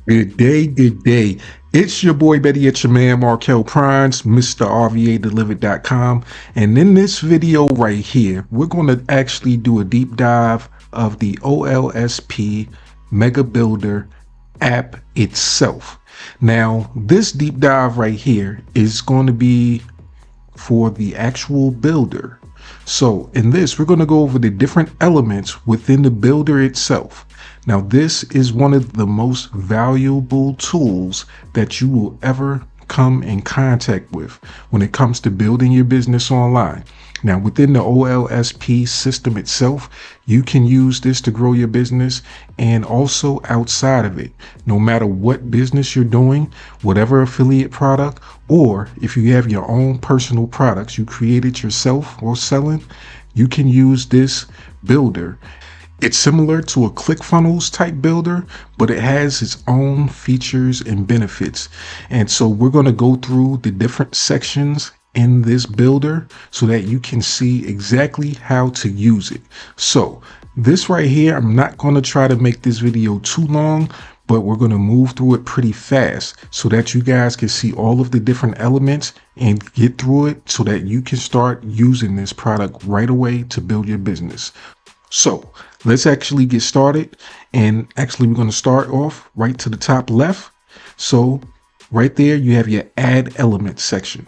Good day, good day. It's your boy Betty, it's your man Markel Prines, MrRVADelivered.com. And in this video right here, we're going to actually do a deep dive of the OLSP Mega Builder app itself. Now, this deep dive right here is going to be for the actual builder. So in this, we're going to go over the different elements within the builder itself. Now, this is one of the most valuable tools that you will ever come in contact with when it comes to building your business online. Now, within the OLSP system itself, you can use this to grow your business, and also outside of it, no matter what business you're doing, whatever affiliate product, or if you have your own personal products you created yourself or selling, you can use this builder. It's similar to a ClickFunnels type builder, but it has its own features and benefits. And so we're going to go through the different sections in this builder so that you can see exactly how to use it. So this right here, I'm not going to try to make this video too long, but we're going to move through it pretty fast so that you guys can see all of the different elements and get through it so that you can start using this product right away to build your business. So let's actually get started. And actually, we're going to start off right to the top left. So right there, you have your add element section.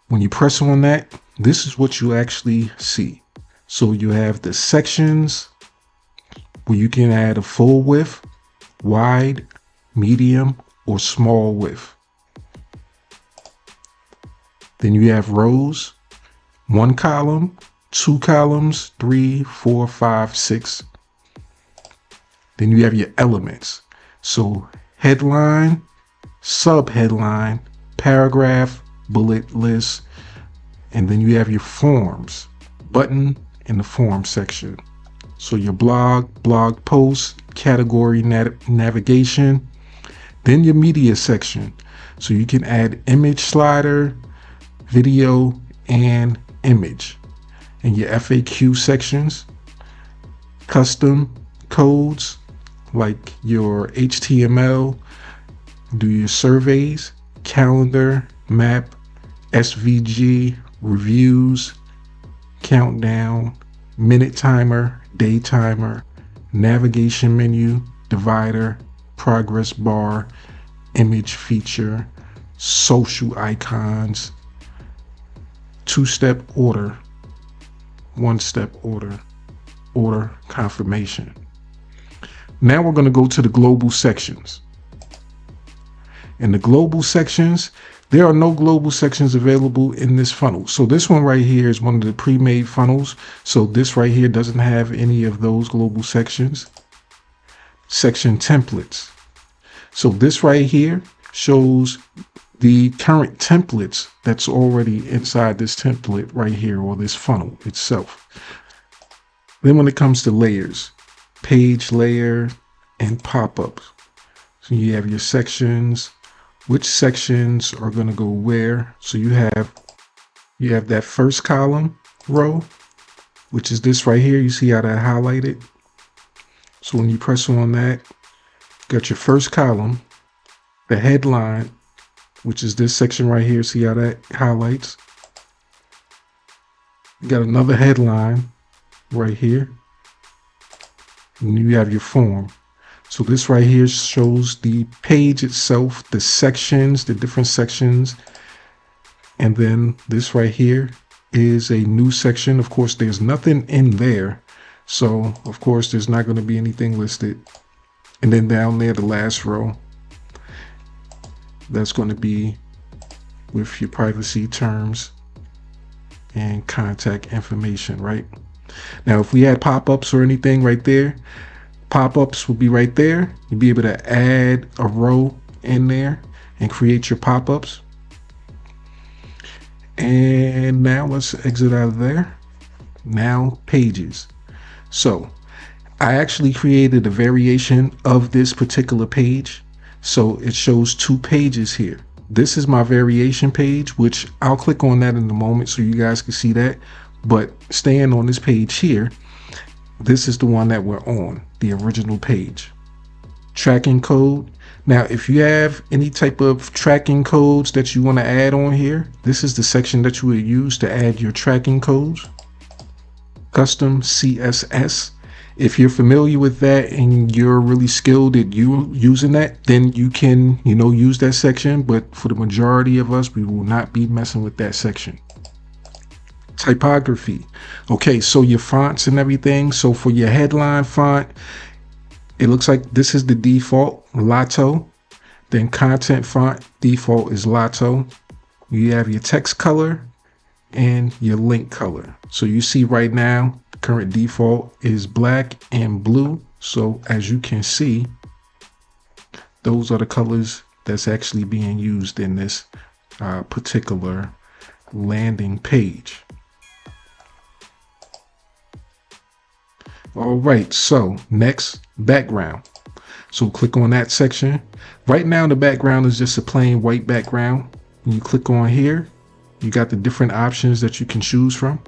When you press on that, this is what you actually see. So you have the sections where you can add a full width, wide, medium, or small width. Then you have rows, 1 column, 2 columns, 3, 4, 5, 6. Then you have your elements. So headline, sub-headline, paragraph, bullet list, and then you have your forms, button in the form section. So your blog post, category navigation, then your media section. So you can add image slider, video, and image. And your FAQ sections, custom codes like your HTML, do your surveys, calendar, map, SVG, reviews, countdown, minute timer, day timer, navigation menu, divider, progress bar, image feature, social icons, 2-step order, 1-step order, order confirmation. Now we're going to go to the global sections. In the global sections, there are no global sections available in this funnel. So this one right here is one of the pre-made funnels. So this right here doesn't have any of those global sections. Section templates. So this right here shows the current templates that's already inside this template right here, or this funnel itself. Then when it comes to layers, page layer and pop-ups. So you have your sections, which sections are going to go where. So you have that first column row, which is this right here. You see how that highlighted? So when you press on that, you got your first column, the headline, which is this section right here. See how that highlights? You got another headline right here. And you have your form. So this right here shows the page itself, the sections, the different sections. And then this right here is a new section. Of course, there's nothing in there. So of course, there's not going to be anything listed. And then down there, the last row, that's going to be with your privacy terms and contact information, right? Now, if we had pop-ups or anything right there, pop-ups will be right there. You'll be able to add a row in there and create your pop-ups. And now let's exit out of there. Now pages. So I actually created a variation of this particular page. So it shows 2 pages here. This is my variation page, which I'll click on that in a moment so you guys can see that. But staying on this page here, this is the one that we're on, the original page. tracking code. Now, if you have any type of tracking codes that you want to add on here, this is the section that you would use to add your tracking codes. Custom CSS. If you're familiar with that and you're really skilled at using that, then you can, use that section. But for the majority of us, we will not be messing with that section. Typography. Okay, so your fonts and everything. So for your headline font, it looks like this is the default, Lotto. Then content font default is Lotto. You have your text color and your link color. So you see right now, current default is black and blue. So as you can see, those are the colors that's actually being used in this particular landing page. All right, so next, background. So click on that section. Right now, the background is just a plain white background. When you click on here, you got the different options that you can choose from.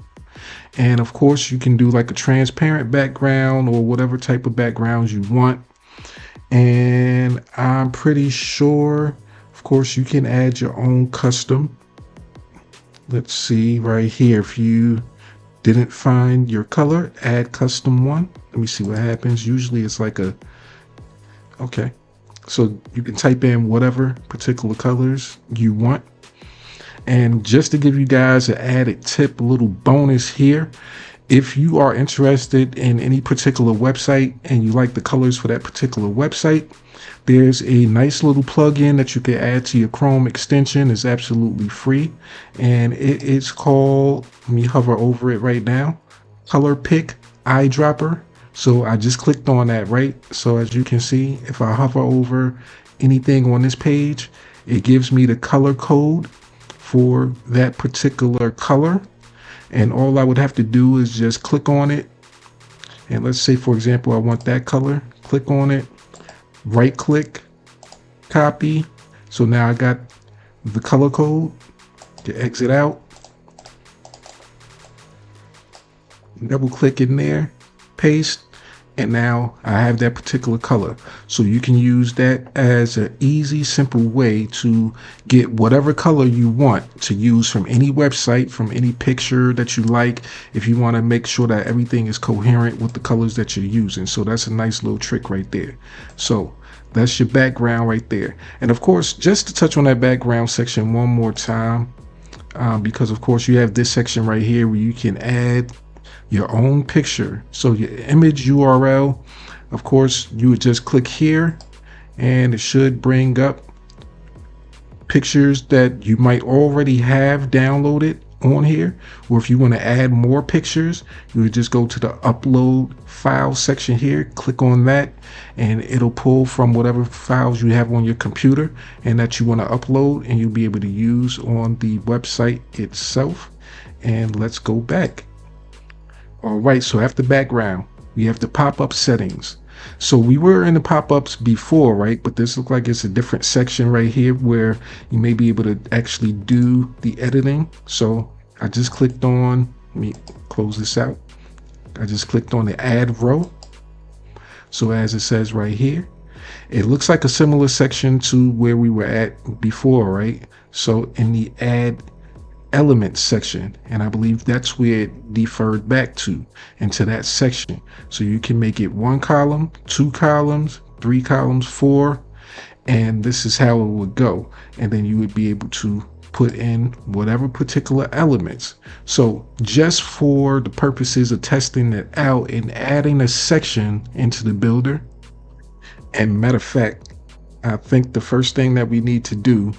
And of course, you can do like a transparent background or whatever type of backgrounds you want. And I'm pretty sure, of course, you can add your own custom. Let's see right here. If you didn't find your color, add custom one. Let me see what happens. Usually it's like okay. So you can type in whatever particular colors you want. And just to give you guys an added tip, a little bonus here, if you are interested in any particular website and you like the colors for that particular website, there's a nice little plugin that you can add to your Chrome extension. It's absolutely free. And it's called, let me hover over it right now, Color Pick Eyedropper. So I just clicked on that, right? So as you can see, if I hover over anything on this page, it gives me the color code for that particular color. And all I would have to do is just click on it. And let's say, for example, I want that color. Click on it, right click, copy. So now I got the color code. To exit out, double click in there, paste. And now I have that particular color. So you can use that as an easy, simple way to get whatever color you want to use from any website, from any picture that you like, if you want to make sure that everything is coherent with the colors that you're using. So that's a nice little trick right there. So that's your background right there. And of course, just to touch on that background section one more time, because of course you have this section right here where you can add your own picture. So your image URL, of course, you would just click here and it should bring up pictures that you might already have downloaded on here. Or if you want to add more pictures, you would just go to the upload file section here, click on that, and it'll pull from whatever files you have on your computer and that you want to upload, and you'll be able to use on the website itself. And let's go back. All right, so after background, we have the pop-up settings. So we were in the pop-ups before, right? But this looks like it's a different section right here where you may be able to actually do the editing. So I just clicked on, let me close this out. I just clicked on the add row. So as it says right here, it looks like a similar section to where we were at before, right? So in the add elements section, and I believe that's where it deferred back to, into that section. So you can make it 1 column, 2 columns, 3 columns, 4, and this is how it would go. And then you would be able to put in whatever particular elements. So just for the purposes of testing it out and adding a section into the builder, and matter of fact, I think the first thing that we need to do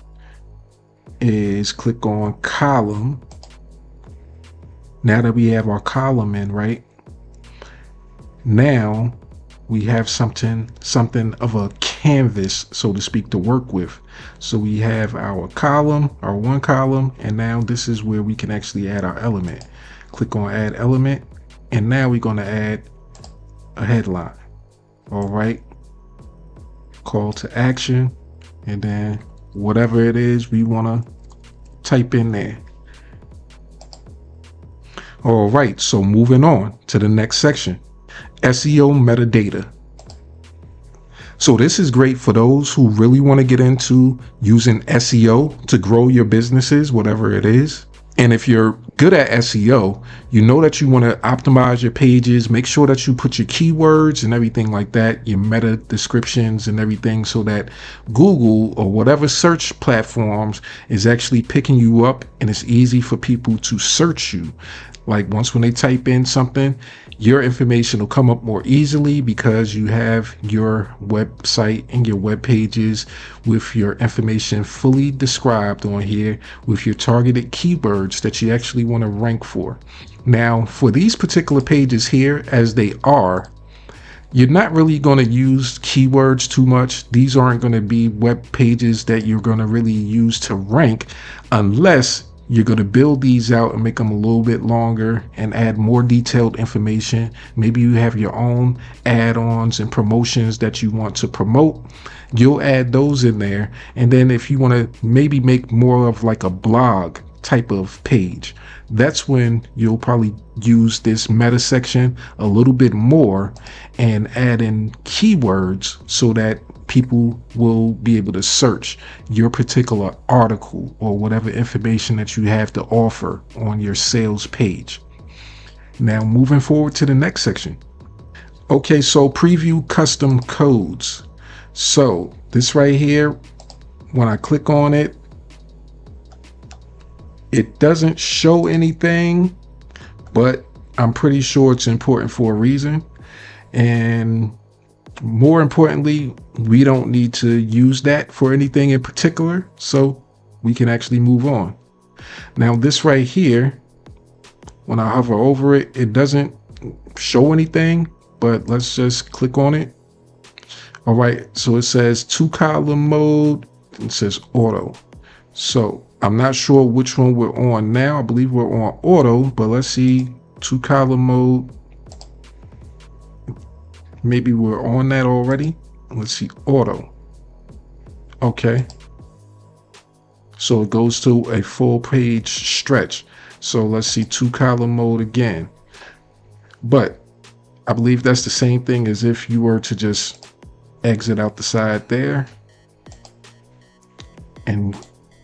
is click on column. Now that we have our column in, right? Now we have something of a canvas, so to speak, to work with. So we have our column, our 1 column, and now this is where we can actually add our element. Click on add element, and now we're going to add a headline. All right, call to action, and then whatever it is we want to type in there. All right, so moving on to the next section, SEO metadata. So this is great for those who really want to get into using SEO to grow your businesses, whatever it is. And if you're good at SEO, you know that you want to optimize your pages, make sure that you put your keywords and everything like that, your meta descriptions and everything, so that Google or whatever search platforms is actually picking you up and it's easy for people to search you. Like once when they type in something, your information will come up more easily because you have your website and your web pages with your information fully described on here with your targeted keywords that you actually want to rank for. Now, for these particular pages here, as they are, you're not really going to use keywords too much. These aren't going to be web pages that you're going to really use to rank unless you're going to build these out and make them a little bit longer and add more detailed information. Maybe you have your own add-ons and promotions that you want to promote. You'll add those in there. And then if you want to maybe make more of like a blog type of page, that's when you'll probably use this meta section a little bit more and add in keywords so that people will be able to search your particular article or whatever information that you have to offer on your sales page. Now, moving forward to the next section. Okay, so preview custom codes. So this right here, when I click on it, it doesn't show anything, but I'm pretty sure it's important for a reason. And more importantly, we don't need to use that for anything in particular, so we can actually move on. Now this right here, when I hover over it, it doesn't show anything, but let's just click on it. All right, so it says 2-column mode, and it says auto. So I'm not sure which one we're on now. I believe we're on auto, but let's see, 2-column mode. Maybe we're on that already. Let's see, auto. Okay. So it goes to a full page stretch. So let's see, 2-column mode again. But I believe that's the same thing as if you were to just exit out the side there and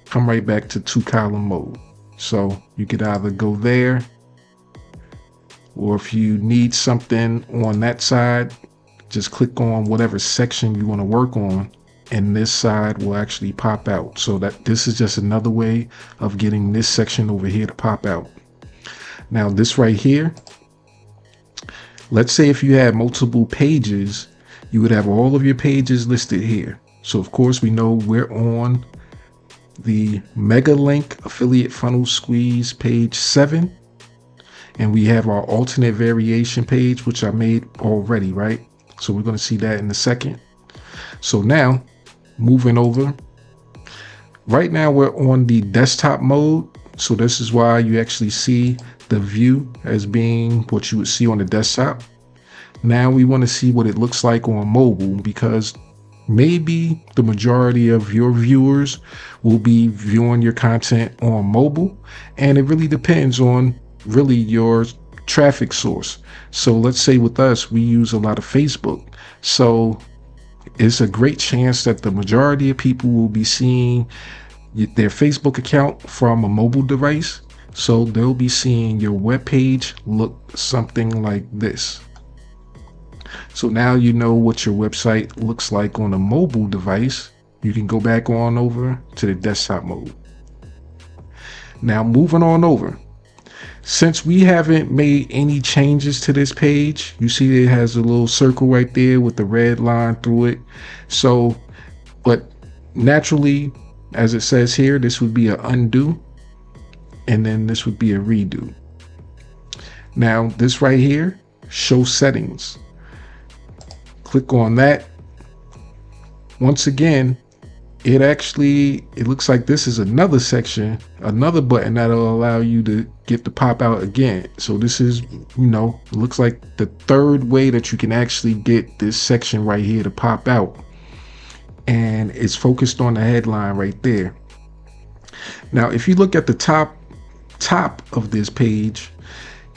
come right back to 2-column mode. So you could either go there, or if you need something on that side, just click on whatever section you want to work on, and this side will actually pop out. So that this is just another way of getting this section over here to pop out. Now this right here, let's say if you had multiple pages, you would have all of your pages listed here. So of course we know we're on the Mega Link Affiliate Funnel Squeeze page 7. And we have our alternate variation page, which I made already, right? So we're going to see that in a second. So now, moving over. Right now we're on the desktop mode. So this is why you actually see the view as being what you would see on the desktop. Now we want to see what it looks like on mobile, because maybe the majority of your viewers will be viewing your content on mobile. And it really depends on really your traffic source. So let's say with us, we use a lot of Facebook. So it's a great chance that the majority of people will be seeing their Facebook account from a mobile device. So they'll be seeing your web page look something like this. So now you know what your website looks like on a mobile device. You can go back on over to the desktop mode. Now moving on over. Since we haven't made any changes to this page, you see it has a little circle right there with the red line through it. So, but naturally, as it says here, this would be an undo, and then this would be a redo. Now, this right here, show settings. Click on that. Once again, it looks like this is another section, another button that'll allow you to get the pop out again. So this is, it looks like the third way that you can actually get this section right here to pop out. And it's focused on the headline right there. Now, if you look at the top of this page,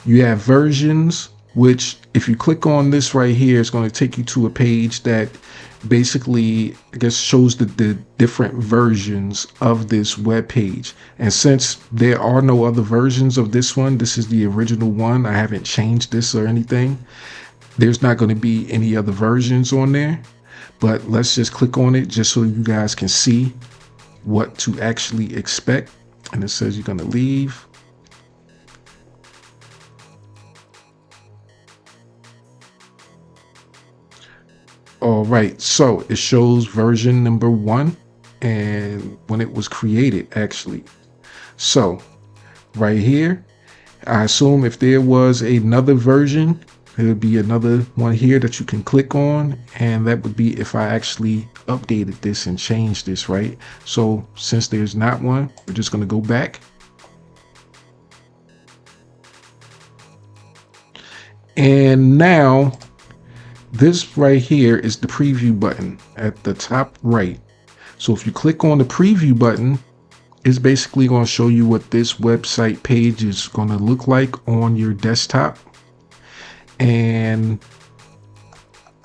you have versions, which if you click on this right here, it's going to take you to a page that basically, I guess, shows the different versions of this web page. And since there are no other versions of this one, this is the original one. I haven't changed this or anything. There's not going to be any other versions on there, but let's just click on it just so you guys can see what to actually expect. And it says you're going to leave. All right, so it shows version number 1 and when it was created actually. So right here, I assume if there was another version, there would be another one here that you can click on, and that would be if I actually updated this and changed this, right? So since there's not one, we're just going to go back. And now this right here is the preview button at the top right. So if you click on the preview button, it's basically going to show you what this website page is going to look like on your desktop. And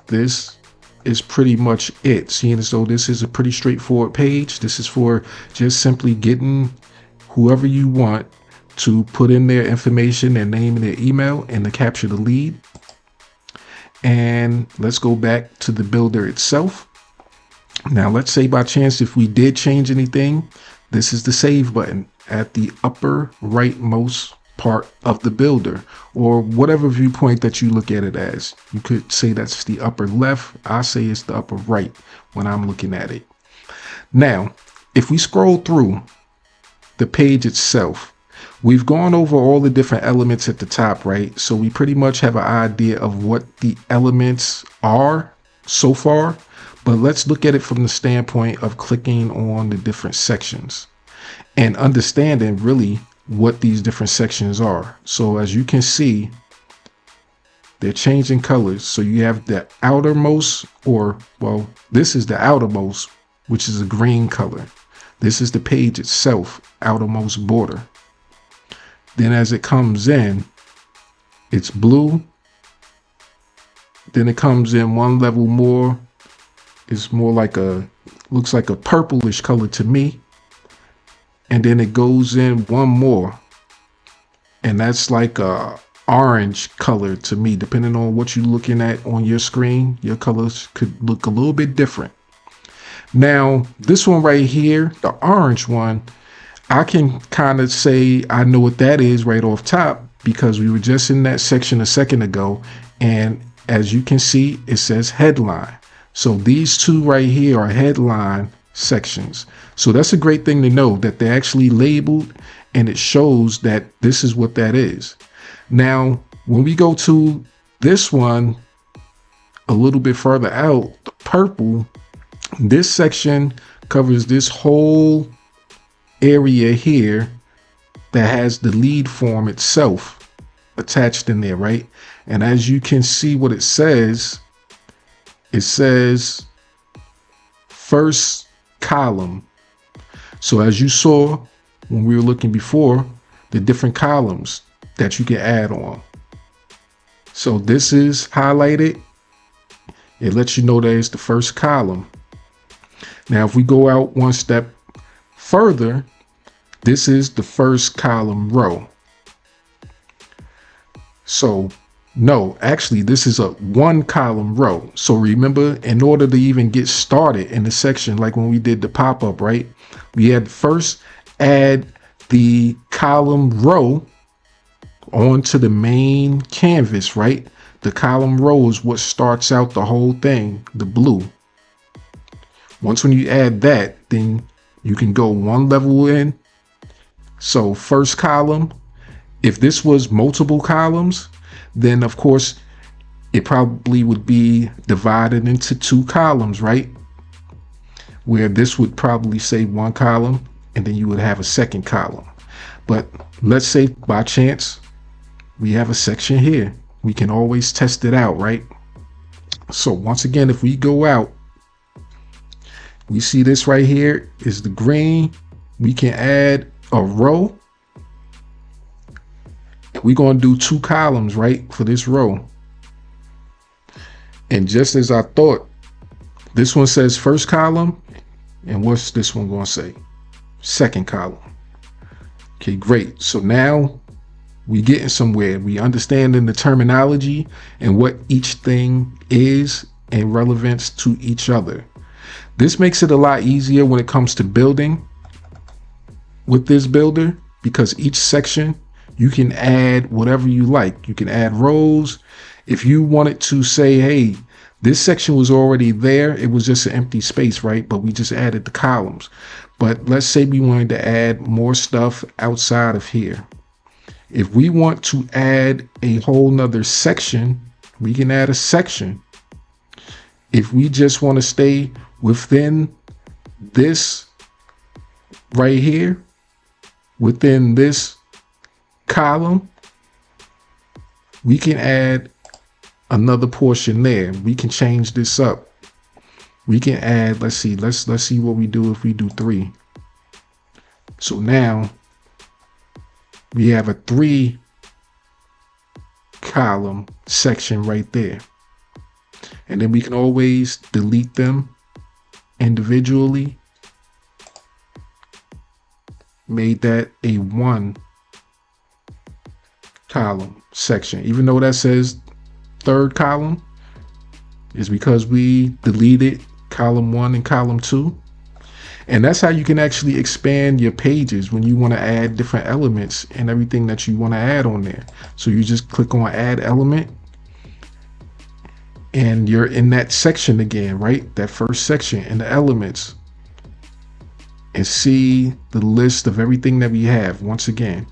this is pretty much it. Seeing as though this is a pretty straightforward page, this is for just simply getting whoever you want to put in their information, their name and their email, and to capture the lead. And let's go back to the builder itself. Now, let's say by chance, if we did change anything, this is the save button at the upper rightmost part of the builder, or whatever viewpoint that you look at it as. You could say that's the upper left. I say it's the upper right when I'm looking at it. Now, if we scroll through the page itself, we've gone over all the different elements at the top, right? So we pretty much have an idea of what the elements are so far, but let's look at it from the standpoint of clicking on the different sections and understanding really what these different sections are. So as you can see, they're changing colors. So you have the outermost, or well, this is the outermost, which is a green color. This is the page itself, outermost border. Then as it comes in, it's blue. Then it comes in one level more. It's more like looks like a purplish color to me. And then it goes in one more. And that's like a orange color to me. Depending on what you're looking at on your screen, your colors could look a little bit different. Now, this one right here, the orange one, I can kind of say I know what that is right off top because we were just in that section a second ago. And as you can see, it says headline. So these two right here are headline sections. So that's a great thing to know that they're actually labeled and it shows that this is what that is. Now, when we go to this one a little bit further out, the purple, this section covers this whole area here that has the lead form itself attached in there, right? And as you can see what it says first column. So as you saw when we were looking before, the different columns that you can add on. So this is highlighted. It lets you know that it's the first column. Now, if we go out one step further, this is the first column row. So no, actually, this is a one column row. So remember, in order to even get started in the section, like when we did the pop-up, right? We had to first add the column row onto the main canvas, right? The column row is what starts out the whole thing, the blue. Once when you add that, then you can go one level in. So first column, if this was multiple columns, then of course it probably would be divided into two columns, right? Where this would probably say one column and then you would have a second column. But let's say by chance we have a section here. We can always test it out, right? So once again, if we go out, we see this right here is the green. We can add a row. We're going to do two columns, right, for this row. And just as I thought, This one says first column, and what's this one going to say? Second column. Okay, great. So now we getting somewhere. We understanding the terminology and what each thing is and relevance to each other. This makes it a lot easier when it comes to building with this builder, because each section you can add whatever you like. You can add rows. If you wanted to say, hey, this section was already there, it was just an empty space, right? But we just added the columns. But let's say we wanted to add more stuff outside of here. If we want to add a whole nother section, we can add a section. If we just want to stay within this right here, within this column, we can add another portion there. We can change this up. We can add, let's see what we do if we do 3. So now we have a 3 column section right there. And then we can always delete them individually. Made that a 1 column section, even though that says third column, is because we deleted column 1 and column 2. And that's how you can actually expand your pages when you want to add different elements and everything that you want to add on there. So you just click on add element and you're in that section again, right? That first section in the elements, and see the list of everything that we have once again.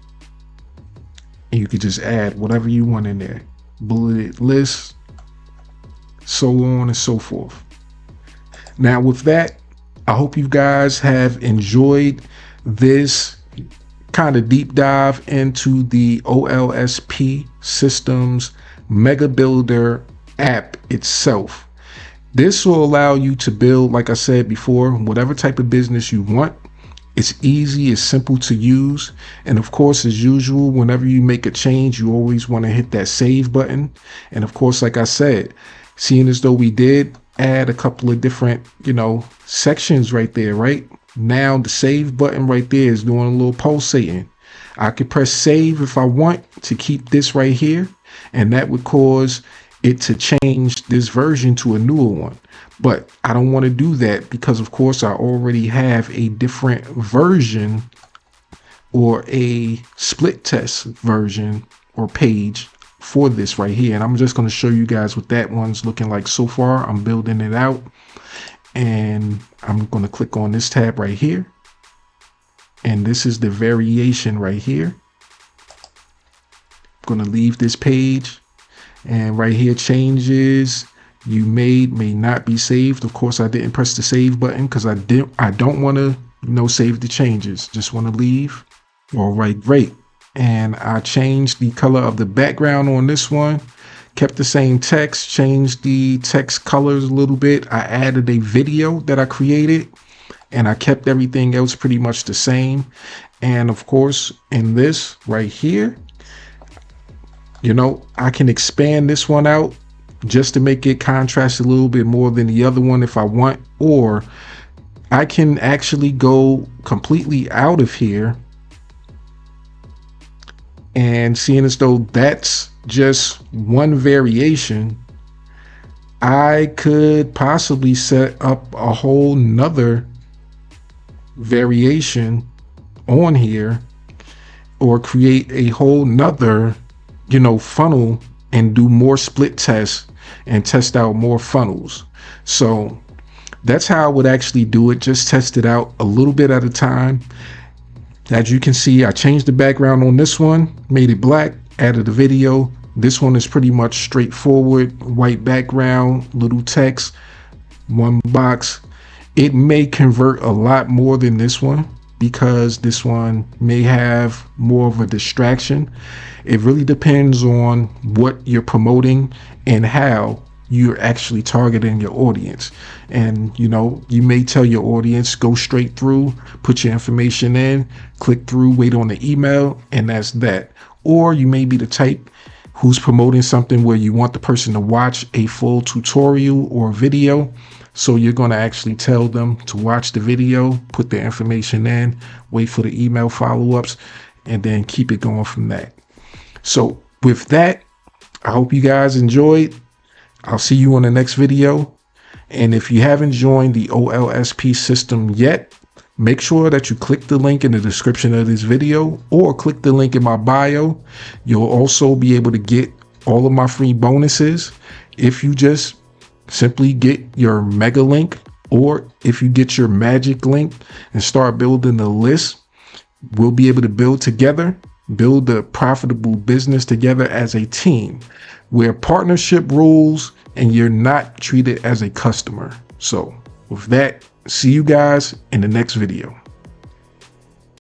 And you could just add whatever you want in there. Bulleted list, so on and so forth. Now with that, I hope you guys have enjoyed this kind of deep dive into the OLSP Systems Mega Builder app itself. This will allow you to build, like I said before, whatever type of business you want. It's easy, it's simple to use. And of course, as usual, whenever you make a change, you always want to hit that save button. And of course, like I said, seeing as though we did add a couple of different, sections right there, right? Now the save button right there is doing a little pulsating. I could press save if I want to keep this right here, and that would cause it to change this version to a newer one. But I don't want to do that because of course I already have a different version or a split test version or page for this right here. And I'm just going to show you guys what that one's looking like so far. I'm building it out and I'm going to click on this tab right here. And this is the variation right here. I'm going to leave this page. And right here, changes you made may not be saved. Of course, I didn't press the save button because I don't want to, save the changes. Just want to leave. All right, great. And I changed the color of the background on this one. Kept the same text, changed the text colors a little bit. I added a video that I created and I kept everything else pretty much the same. And of course, in this right here, I can expand this one out just to make it contrast a little bit more than the other one if I want, or I can actually go completely out of here. And seeing as though that's just one variation, I could possibly set up a whole nother variation on here, or create a whole nother funnel and do more split tests and test out more funnels. So that's how I would actually do it. Just test it out a little bit at a time. As you can see, I changed the background on this one, made it black, added a video. This one is pretty much straightforward, white background, little text, one box. It may convert a lot more than this one because this one may have more of a distraction. It really depends on what you're promoting and how you're actually targeting your audience. And you may tell your audience, go straight through, put your information in, click through, wait on the email, and that's that. Or you may be the type who's promoting something where you want the person to watch a full tutorial or video. So you're going to actually tell them to watch the video, put their information in, wait for the email follow-ups, and then keep it going from that. So with that, I hope you guys enjoyed. I'll see you on the next video. And if you haven't joined the OLSP system yet, make sure that you click the link in the description of this video or click the link in my bio. You'll also be able to get all of my free bonuses if you just simply get your mega link, or if you get your magic link and start building the list. We'll be able to build together, build a profitable business together as a team where partnership rules and you're not treated as a customer. So with that, see you guys in the next video.